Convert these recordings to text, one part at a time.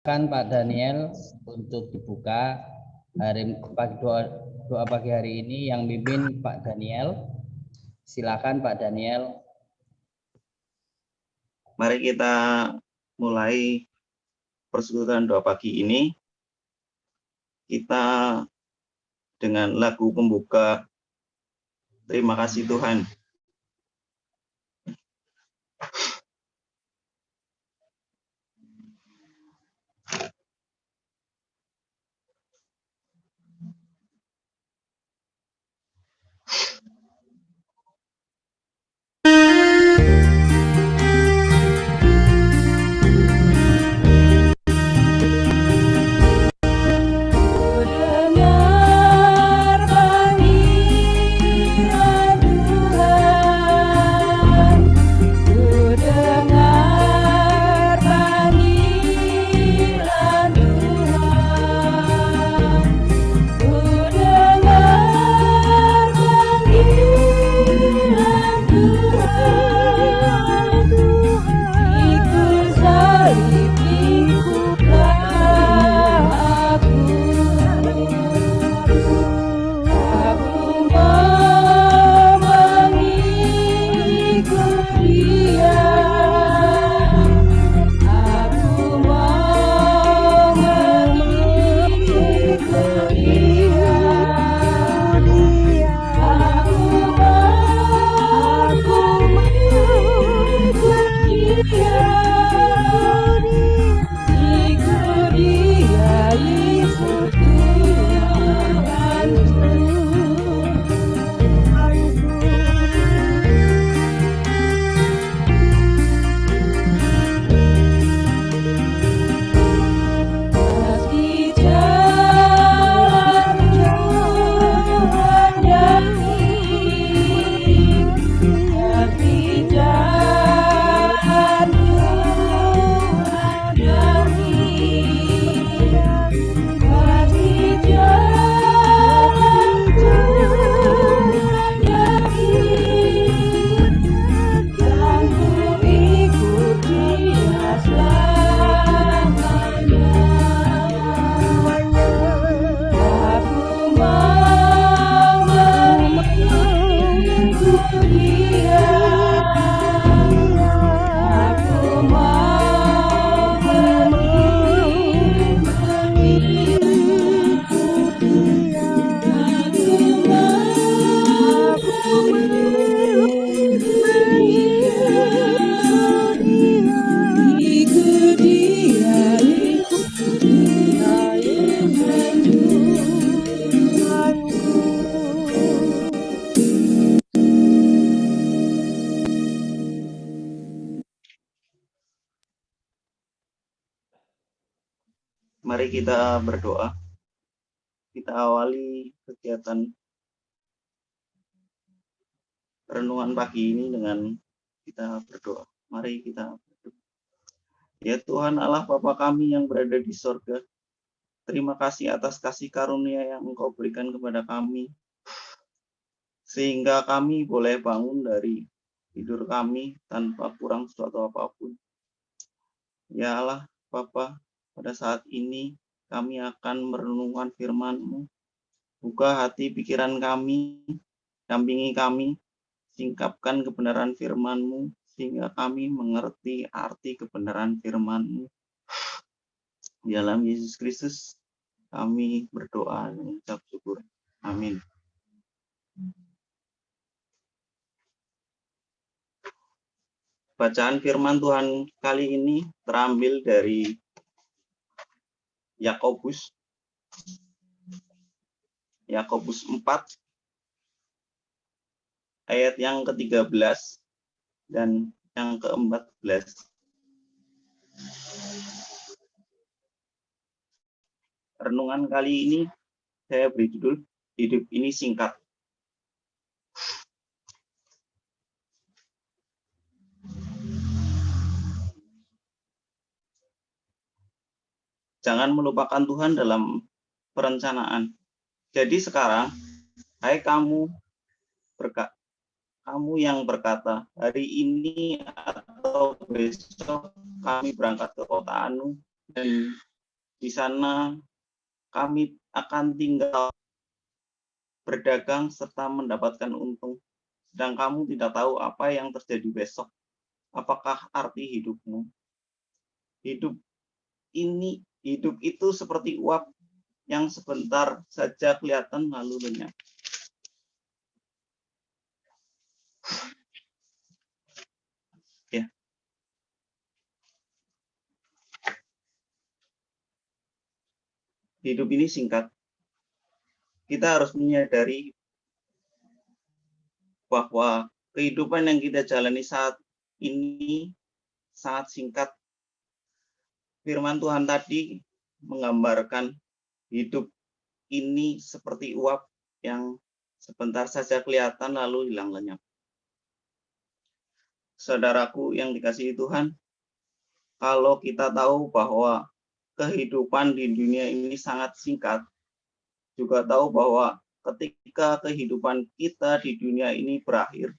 Pak Daniel untuk dibuka doa pagi hari ini. Yang mimpin Pak Daniel. Silakan Pak Daniel. Mari kita mulai persekutuan doa pagi ini. Kita dengan lagu pembuka Terima Kasih Tuhan. Mari kita berdoa. Kita awali kegiatan renungan pagi ini dengan kita berdoa. Mari kita berdoa. Ya Tuhan Allah Bapa kami yang berada di sorga, terima kasih atas kasih karunia yang Engkau berikan kepada kami, sehingga kami boleh bangun dari tidur kami tanpa kurang suatu apapun. Ya Allah Bapa, pada saat ini kami akan merenungkan firman-Mu. Buka hati pikiran kami, dampingi kami, singkapkan kebenaran firman-Mu, sehingga kami mengerti arti kebenaran firman-Mu. Di dalam Yesus Kristus, kami berdoa dan mengucap syukur. Amin. Bacaan firman Tuhan kali ini terambil dari Yakobus 4 ayat yang ke-13 dan yang ke-14. Renungan kali ini saya beri judul Hidup Ini Singkat. Jangan melupakan Tuhan dalam perencanaan. Jadi sekarang, hai kamu yang berkata, hari ini atau besok kami berangkat ke kota Anu, dan Di sana kami akan tinggal berdagang serta mendapatkan untung. Sedang kamu tidak tahu apa yang terjadi besok. Apakah arti hidupmu? Hidup itu seperti uap yang sebentar saja kelihatan lalu lenyap. Ya. Hidup ini singkat. Kita harus menyadari bahwa kehidupan yang kita jalani saat ini sangat singkat. Firman Tuhan tadi menggambarkan hidup ini seperti uap yang sebentar saja kelihatan lalu hilang lenyap. Saudaraku yang dikasihi Tuhan, kalau kita tahu bahwa kehidupan di dunia ini sangat singkat, juga tahu bahwa ketika kehidupan kita di dunia ini berakhir,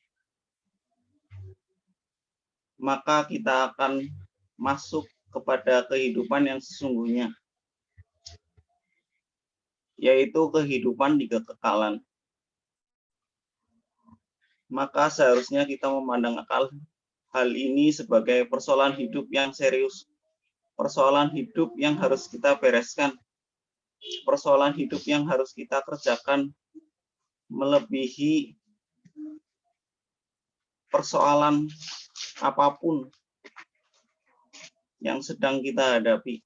maka kita akan masuk kepada kehidupan yang sesungguhnya, yaitu kehidupan di kekekalan. Maka seharusnya kita memandang hal ini sebagai persoalan hidup yang serius, persoalan hidup yang harus kita bereskan, persoalan hidup yang harus kita kerjakan melebihi persoalan apapun yang sedang kita hadapi.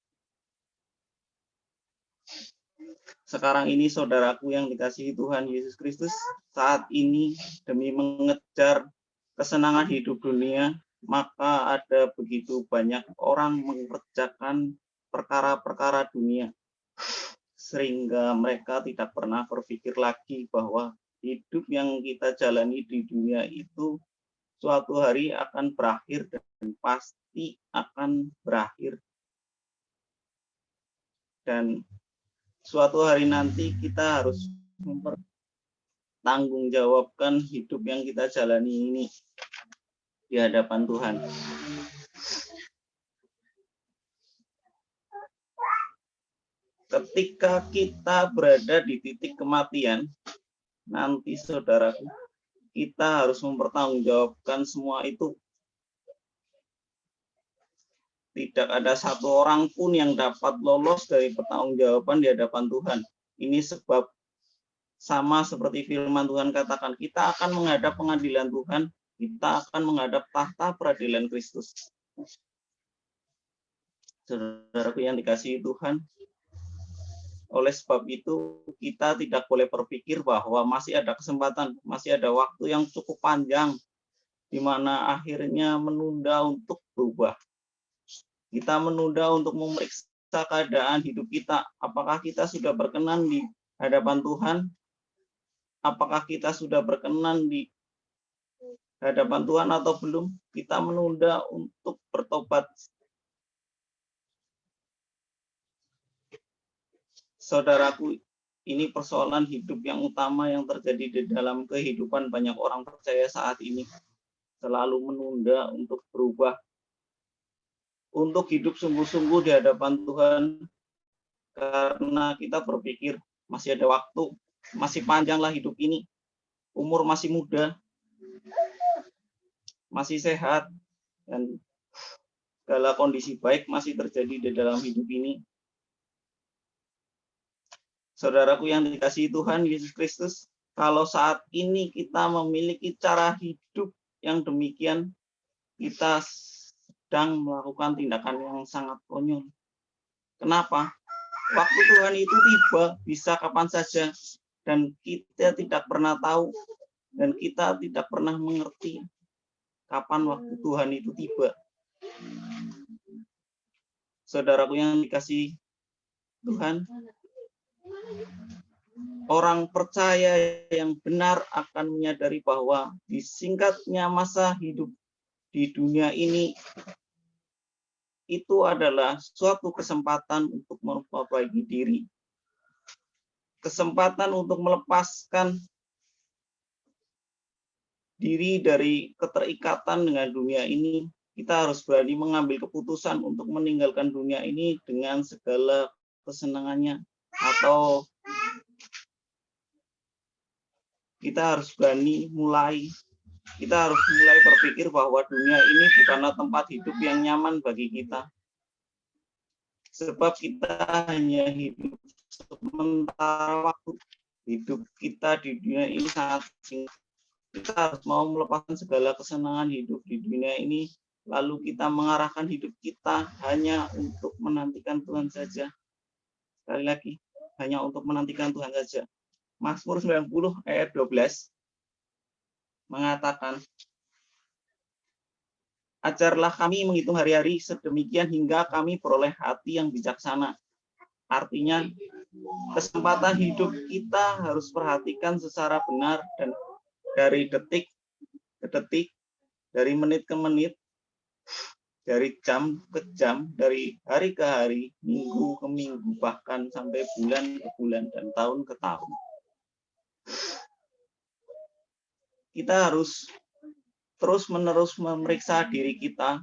Sekarang ini saudaraku yang dikasihi Tuhan Yesus Kristus, saat ini demi mengejar kesenangan hidup dunia, maka ada begitu banyak orang mengerjakan perkara-perkara dunia, sehingga mereka tidak pernah berpikir lagi bahwa hidup yang kita jalani di dunia itu suatu hari akan berakhir dan pasti akan berakhir. Dan suatu hari nanti kita harus mempertanggungjawabkan hidup yang kita jalani ini di hadapan Tuhan. Ketika kita berada di titik kematian, nanti saudaraku, kita harus mempertanggungjawabkan semua itu. Tidak ada satu orang pun yang dapat lolos dari pertanggungjawaban di hadapan Tuhan. Ini sebab sama seperti firman Tuhan katakan, kita akan menghadap pengadilan Tuhan, kita akan menghadap tahta peradilan Kristus. Saudaraku yang dikasihi Tuhan, oleh sebab itu kita tidak boleh berpikir bahwa masih ada kesempatan, masih ada waktu yang cukup panjang, di mana akhirnya menunda untuk berubah. Kita menunda untuk memeriksa keadaan hidup kita. Apakah kita sudah berkenan di hadapan Tuhan? Apakah kita sudah berkenan di hadapan Tuhan atau belum? Kita menunda untuk bertobat. Saudaraku, ini persoalan hidup yang utama yang terjadi di dalam kehidupan banyak orang percaya saat ini. Selalu menunda untuk berubah, untuk hidup sungguh-sungguh di hadapan Tuhan, karena kita berpikir masih ada waktu, masih panjanglah hidup ini, umur masih muda, masih sehat, dan segala kondisi baik masih terjadi di dalam hidup ini. Saudaraku yang dikasihi Tuhan Yesus Kristus, kalau saat ini kita memiliki cara hidup yang demikian, kita sedang melakukan tindakan yang sangat konyol. Kenapa? Waktu Tuhan itu tiba, bisa kapan saja, dan kita tidak pernah tahu, dan kita tidak pernah mengerti kapan waktu Tuhan itu tiba. Saudaraku yang dikasihi Tuhan, orang percaya yang benar akan menyadari bahwa di singkatnya masa hidup di dunia ini itu adalah suatu kesempatan untuk memperbaiki diri. Kesempatan untuk melepaskan diri dari keterikatan dengan dunia ini. Kita harus berani mengambil keputusan untuk meninggalkan dunia ini dengan segala kesenangannya, atau kita harus berani mulai. Kita harus mulai berpikir bahwa dunia ini bukanlah tempat hidup yang nyaman bagi kita. Sebab kita hanya hidup sementara waktu. Hidup kita di dunia ini sangat singkat. Kita harus mau melepaskan segala kesenangan hidup di dunia ini, lalu kita mengarahkan hidup kita hanya untuk menantikan Tuhan saja. Sekali lagi, hanya untuk menantikan Tuhan saja. Mazmur 90 ayat 12 mengatakan, ajarlah kami menghitung hari-hari sedemikian hingga kami peroleh hati yang bijaksana. Artinya, kesempatan hidup kita harus perhatikan secara benar dan dari detik ke detik, dari menit ke menit, dari jam ke jam, dari hari ke hari, minggu ke minggu, bahkan sampai bulan ke bulan dan tahun ke tahun. Kita harus terus-menerus memeriksa diri kita,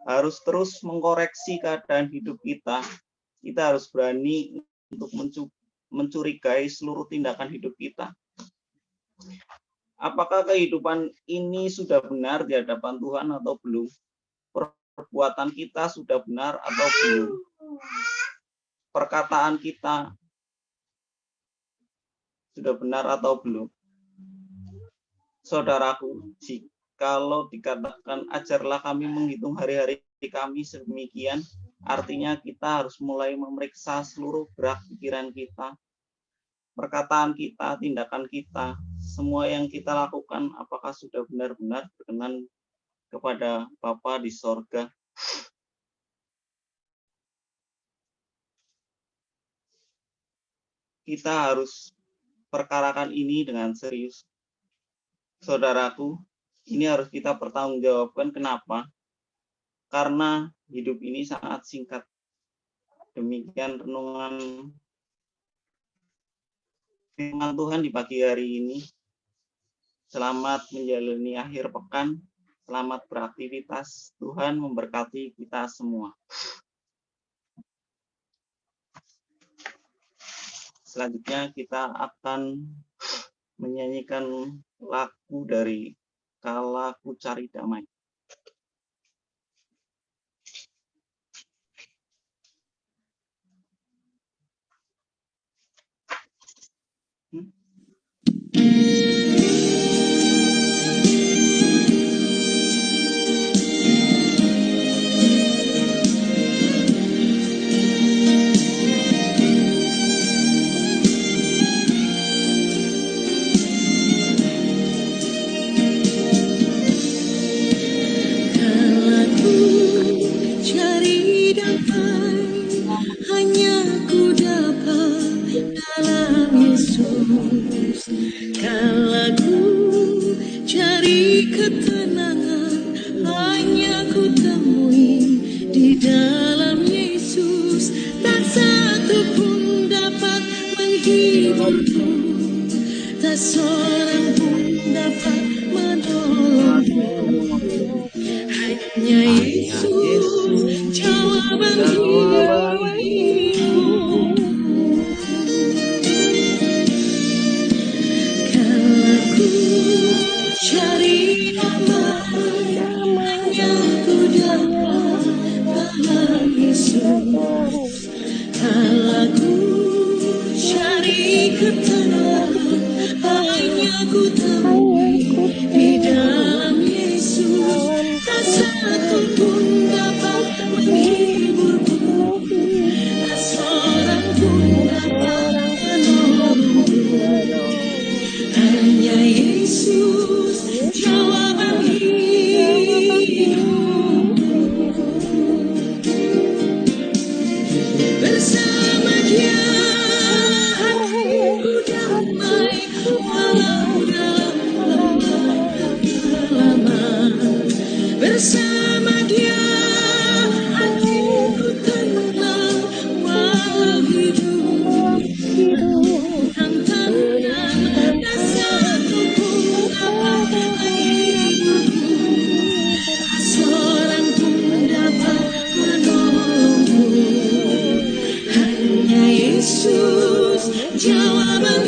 harus terus mengkoreksi keadaan hidup kita. Kita harus berani untuk mencurigai seluruh tindakan hidup kita. Apakah kehidupan ini sudah benar di hadapan Tuhan atau belum? Perbuatan kita sudah benar atau belum? Perkataan kita sudah benar atau belum? Saudaraku, jikalau dikatakan ajarlah kami menghitung hari-hari kami sedemikian, artinya kita harus mulai memeriksa seluruh gerak pikiran kita, perkataan kita, tindakan kita, semua yang kita lakukan apakah sudah benar-benar berkenan kepada Bapa di sorga. Kita harus perkarakan ini dengan serius. Saudaraku, ini harus kita pertanggungjawabkan. Kenapa? Karena hidup ini sangat singkat. Demikian renungan firman Tuhan di pagi hari ini. Selamat menjalani akhir pekan. Selamat beraktivitas. Tuhan memberkati kita semua. Selanjutnya kita akan menyanyikan lagu dari Kala Ku Cari Damai. jawaban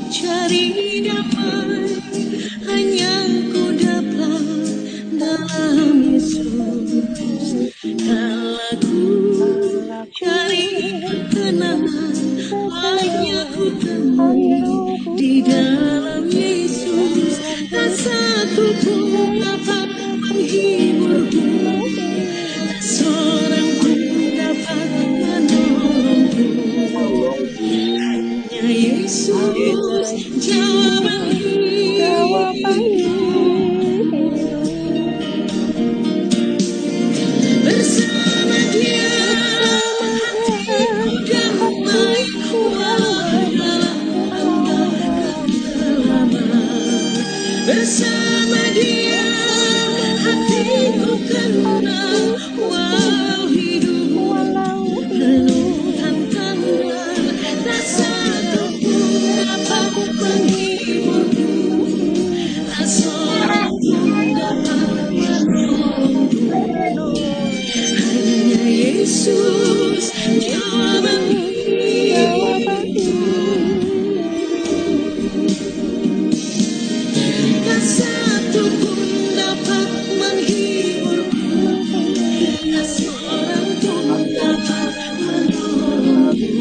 cari damai hanya ku dapat dalam Yesus. Kalau ku cari ketenangan hanya ku temui di dalam Yesus. Tak satu pun dapat menghiburku, tak seorang pun dapat menolongku. Hanya Yesus jawaban hidup. Bersama Dia hatiku damai, walau dalam engkau kegelapan. Bersama Dia hatiku tenang, walau hidup penuh tantangan. Tak satu pun dapat menghiburku, tak seorang pun dapat menolongku. Hanya Yesus jawaban hidup. Tak satu pun dapat menghiburku, tak seorang pun dapat menolongku.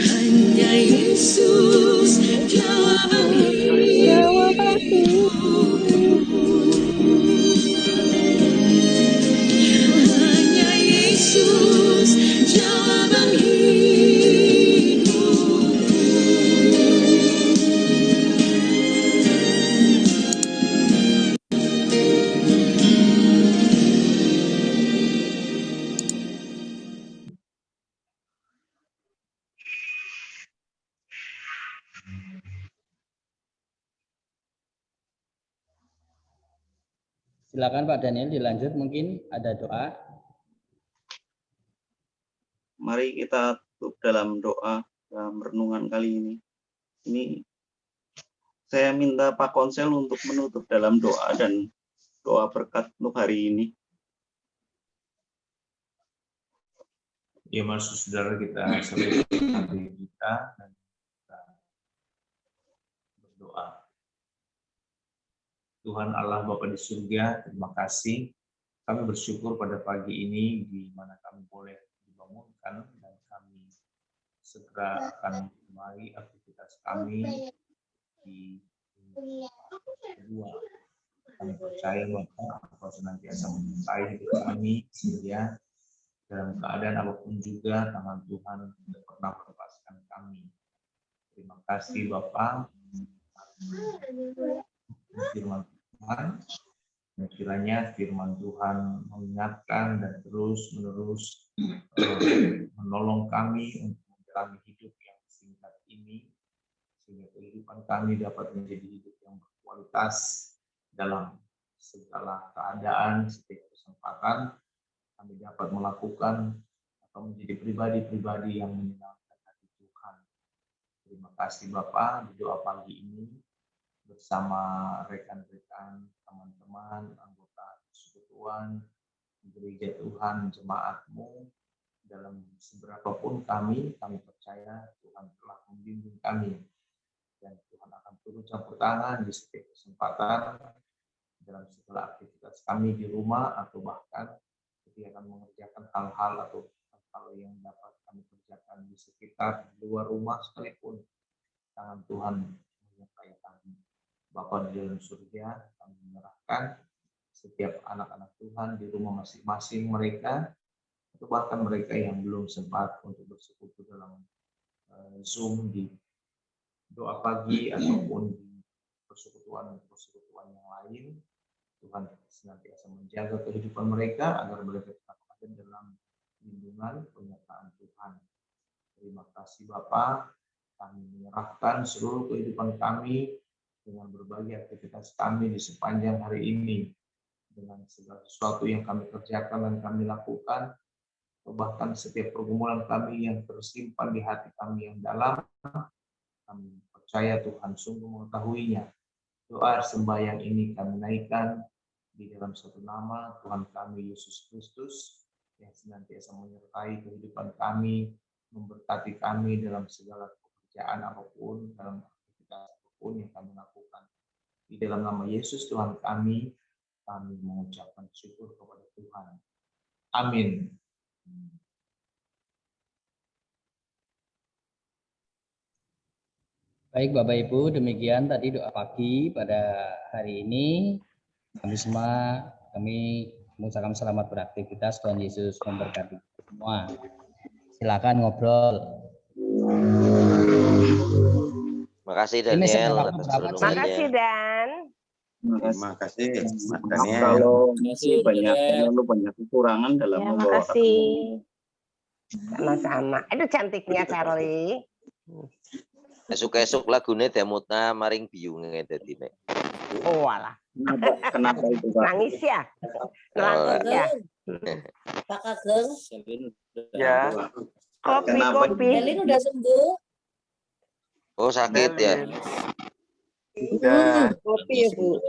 Hanya Yesus jawaban hidup. Hanya Yesus jawaban hidup. Silakan Pak Daniel dilanjut, mungkin ada doa. Mari kita tutup dalam doa dalam renungan kali ini. Ini saya minta Pak Konsel untuk menutup dalam doa dan doa berkat untuk hari ini. Ya, maksud saudara, kita selesaikan diri kita dan kita berdoa. Tuhan Allah Bapa di surga, terima kasih. Kami bersyukur pada pagi ini di mana kami boleh dibangunkan dan kami segera akan kembali aktivitas kami di kedua. Kami percaya Bapak Engkau senantiasa menyertai hidup kami sehingga dalam keadaan apapun juga tangan Tuhan tidak pernah melepaskan kami. Terima kasih Bapak. Firman Tuhan, dan kiranya firman Tuhan mengingatkan dan terus-menerus menolong kami untuk menjalani hidup yang singkat ini, sehingga kehidupan kami dapat menjadi hidup yang berkualitas dalam segala keadaan. Setiap kesempatan kami dapat melakukan atau menjadi pribadi-pribadi yang menyenangkan hati Tuhan. Terima kasih Bapak, di doa pagi ini bersama rekan-rekan, teman-teman, anggota persekutuan, gereja Tuhan, jemaat-Mu, dalam seberapapun kami percaya Tuhan telah membimbing kami, dan Tuhan akan turut campur tangan di setiap kesempatan dalam segala aktivitas kami di rumah, atau bahkan ketika akan mengerjakan hal-hal atau hal yang dapat kami kerjakan di sekitar, di luar rumah sekalipun, tangan Tuhan menyertai kami. Bapa di dalam surga, kami menyerahkan setiap anak-anak Tuhan di rumah masing-masing mereka, atau bahkan mereka yang belum sempat untuk bersekutu dalam Zoom di doa pagi ataupun di persekutuan yang lain. Tuhan senantiasa menjaga kehidupan mereka agar mereka tetap ada dalam lindungan penyertaan Tuhan. Terima kasih Bapa, kami menyerahkan seluruh kehidupan kami dengan berbagai aktivitas kami di sepanjang hari ini, dengan segala sesuatu yang kami kerjakan dan kami lakukan, bahkan setiap pergumulan kami yang tersimpan di hati kami yang dalam, kami percaya Tuhan sungguh mengetahuinya. Doa sembahyang ini kami naikkan di dalam satu nama Tuhan kami Yesus Kristus yang senantiasa menyertai kehidupan kami, memberkati kami dalam segala pekerjaan apapun, dalam aktivitas apapun yang kami lakukan. Di dalam nama Yesus Tuhan kami mengucapkan syukur kepada Tuhan. Amin. Baik Bapak Ibu, demikian tadi doa pagi pada hari ini. Kami mengucapkan selamat beraktivitas. Tuhan Yesus memberkati semua. Silakan ngobrol. Makasih Daniel atas renungannya. Makasih Dan. Terima kasih Mas Maaf Daniel. kalau banyak kekurangan dalam Ya, membawakan. makasih. Sama-sama. Aduh cantiknya Charlie. Esuk-esuk lagune demutna maring biyunge dadi nek. Oh alah. Kenapa itu Pak? Nangis ya? Nangis ya? Pak Ageng, Ya. Kenapa Kopi. Elin udah sembuh? Oh sakit ya. Udah. Kopi ya Bu.